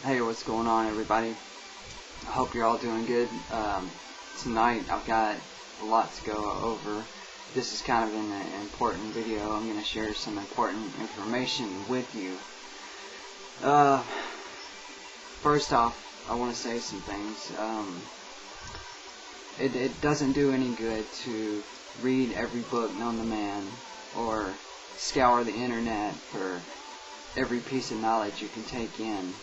Hey, what's going on, everybody? I hope you're all doing good. Tonight I've got a lot to go over. This is kind of an important video. I'm going to share some important information with you. First off, I want to say some things. It doesn't do any good to read every book known to man or scour the internet for every piece of knowledge you can take in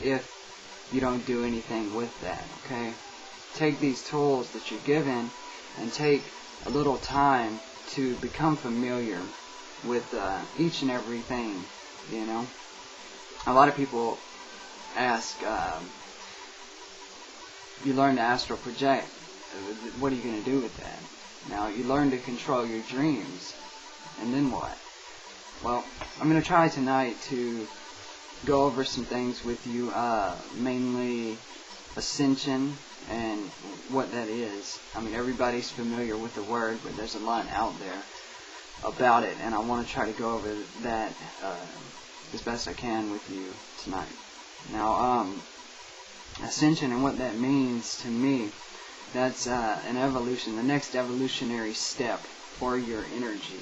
if you don't do anything with that, okay? Take these tools that you're given and take a little time to become familiar with each and everything, you know? A lot of people ask, you learn to astral project, what are you going to do with that? Now, you learn to control your dreams, and then what? Well, I'm going to try tonight to go over some things with you, mainly ascension and what that is. I mean, everybody's familiar with the word, but there's a lot out there about it, and I want to try to go over that as best I can with you tonight. Now, ascension and what that means to me, that's an evolution, the next evolutionary step for your energy.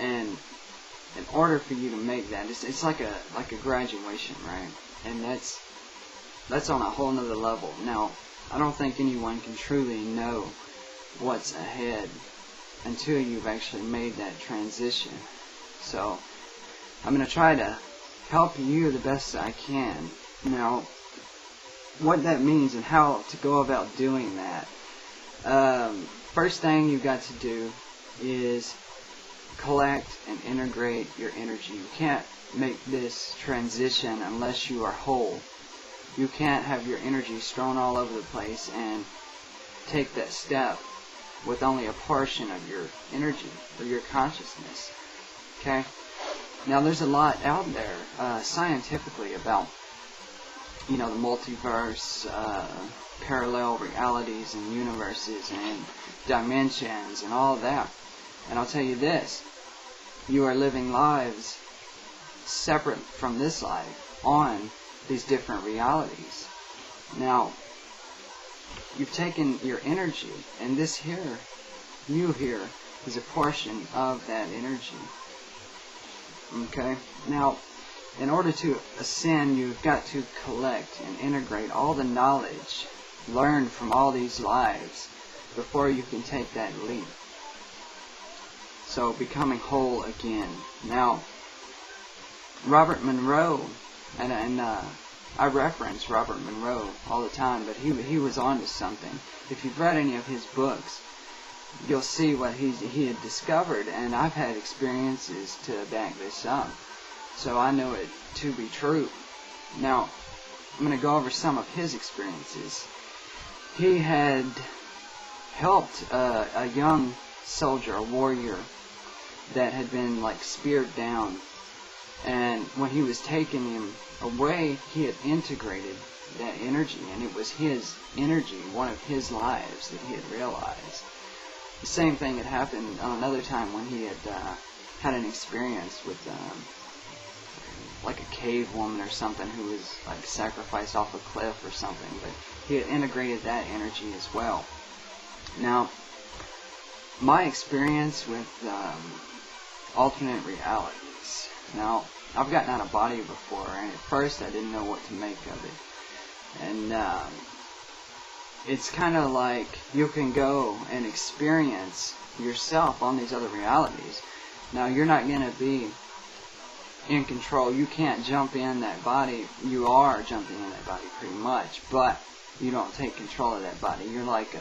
And in order for you to make that, it's like a graduation, right? And that's on a whole nother level. Now, I don't think anyone can truly know what's ahead until you've actually made that transition. So, I'm going to try to help you the best I can. Now, what that means and how to go about doing that. First thing you've got to do is collect and integrate your energy. You can't make this transition unless you are whole. You can't have your energy strewn all over the place and take that step with only a portion of your energy or your consciousness. Okay? Now, there's a lot out there scientifically about, you know, the multiverse, parallel realities and universes and dimensions and all that. And I'll tell you this, you are living lives separate from this life on these different realities. Now, you've taken your energy, and this here, you here, is a portion of that energy. Okay? Now, in order to ascend, you've got to collect and integrate all the knowledge learned from all these lives before you can take that leap. So, becoming whole again. Now, Robert Monroe, and I reference Robert Monroe all the time, but he was onto something. If you've read any of his books, you'll see what he had discovered, and I've had experiences to back this up. So I know it to be true. Now, I'm going to go over some of his experiences. He had helped a young soldier, a warrior, that had been like speared down, and when he was taking him away, he had integrated that energy, and it was his energy, one of his lives that he had realized. The same thing had happened on another time when he had had an experience with like a cave woman or something who was like sacrificed off a cliff or something, but he had integrated that energy as well. Now, my experience with alternate realities. Now, I've gotten out of body before, and at first I didn't know what to make of it. And it's kind of like you can go and experience yourself on these other realities. Now, you're not going to be in control. You can't jump in that body. You are jumping in that body pretty much, but you don't take control of that body. You're like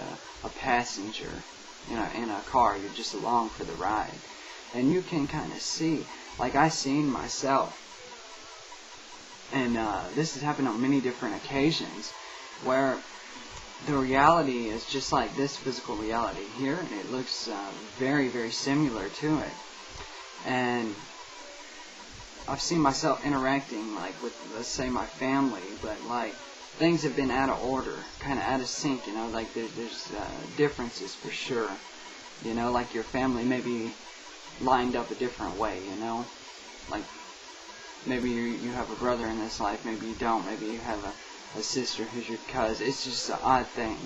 a passenger in a car. You're just along for the ride. And you can kind of see, like I seen myself, and this has happened on many different occasions, where the reality is just like this physical reality here, and it looks very, very similar to it. And I've seen myself interacting like with, let's say, my family, but like things have been out of order, kind of out of sync, you know, like there's differences for sure, you know, like your family maybe lined up a different way, you know, like Maybe you have a brother in this life, maybe you don't. Maybe you have a sister who's your cousin. It's just an odd thing,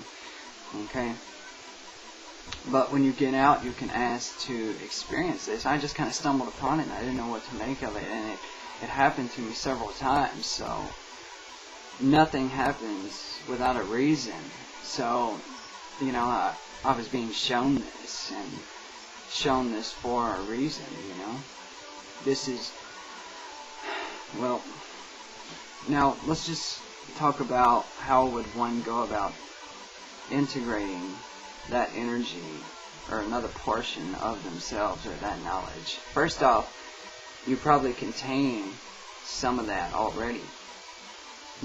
okay? But when you get out, you can ask to experience this. I just kind of stumbled upon it, and I didn't know what to make of it, and it happened to me several times, so nothing happens without a reason. So, you know, I was being shown this, and shown this for a reason, you know. This is, well, now let's just talk about how would one go about integrating that energy or another portion of themselves or that knowledge. First off, you probably contain some of that already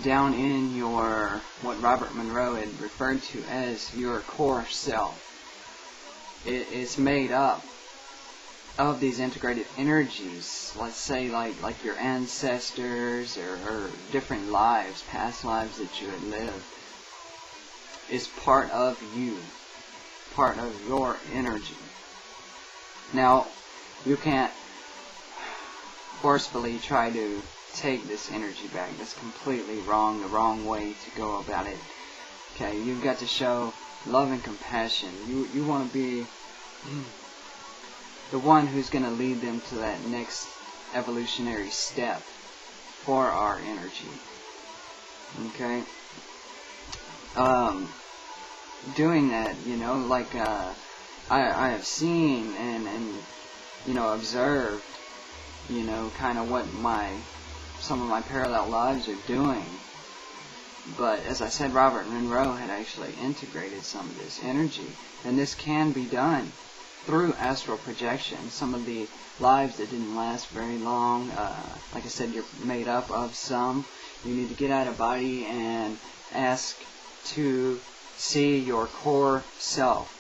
down in your, what Robert Monroe had referred to as your core self. It's made up of these integrated energies, let's say like your ancestors or different lives, past lives that you had lived, is part of you, part of your energy. Now, you can't forcefully try to take this energy back. That's completely wrong, the wrong way to go about it. Okay, you've got to show love and compassion. You want to be the one who's going to lead them to that next evolutionary step for our energy. Okay? Doing that, you know, like I have seen and you know, observed, you know, kind of what some of my parallel lives are doing. But as I said, Robert Monroe had actually integrated some of this energy, and this can be done through astral projection. Some of the lives that didn't last very long, like I said, you're made up of some. You need to get out of body and ask to see your core self.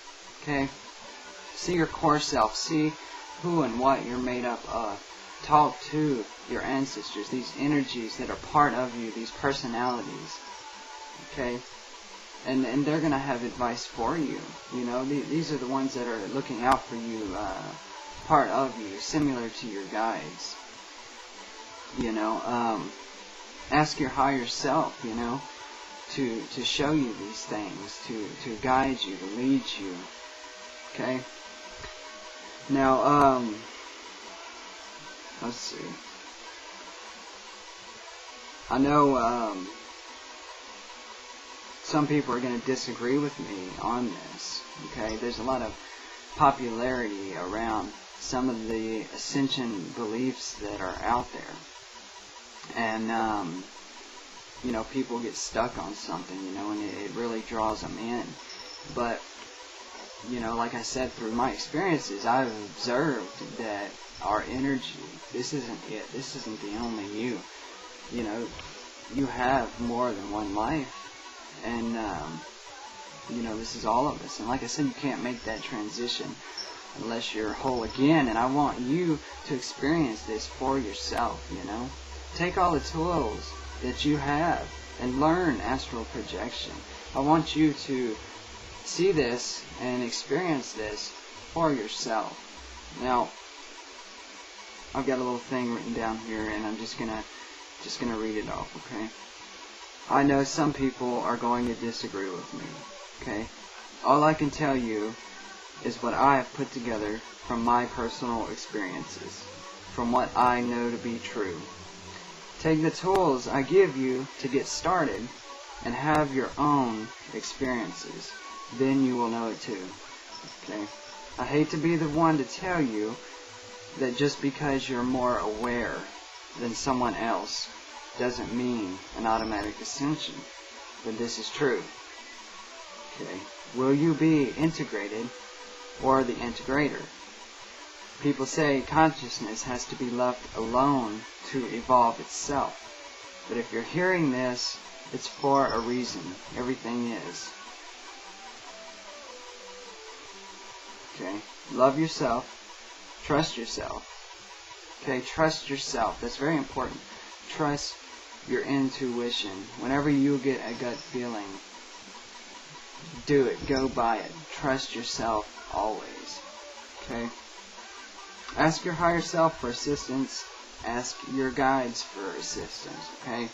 Okay? See your core self. See who and what you're made up of. Talk to your ancestors, these energies that are part of you, these personalities. Okay? And they're going to have advice for you. You know, these are the ones that are looking out for you, part of you, similar to your guides. You know, ask your higher self, you know, to show you these things, to guide you, to lead you. Okay? Now, let's see. I know, some people are going to disagree with me on this. Okay? There's a lot of popularity around some of the ascension beliefs that are out there. And, you know, people get stuck on something, you know, and it really draws them in. But, you know, like I said, through my experiences, I've observed that our energy, this isn't it. This isn't the only you. You know, you have more than one life. And, you know, this is all of us. And like I said, you can't make that transition unless you're whole again. And I want you to experience this for yourself, you know. Take all the tools that you have and learn astral projection. I want you to see this and experience this for yourself. Now, I've got a little thing written down here, and I'm just gonna read it off, okay? I know some people are going to disagree with me, okay? All I can tell you is what I have put together from my personal experiences, from what I know to be true. Take the tools I give you to get started and have your own experiences. Then you will know it too, okay? I hate to be the one to tell you that just because you're more aware than someone else doesn't mean an automatic ascension, but this is true. Okay, will you be integrated or the integrator? People say consciousness has to be left alone to evolve itself, but if you're hearing this, it's for a reason. Everything is. Okay, love yourself, trust yourself. Okay, trust yourself. That's very important. Trust your intuition. Whenever you get a gut feeling, do it. Go by it. Trust yourself always. Okay? Ask your higher self for assistance ask your guides for assistance, okay?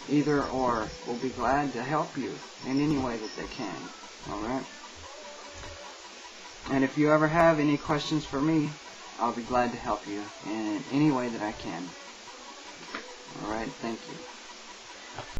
Either or will be glad to help you in any way that they can, alright? And if you ever have any questions for me, I'll be glad to help you in any way that I can. Alright, thank you.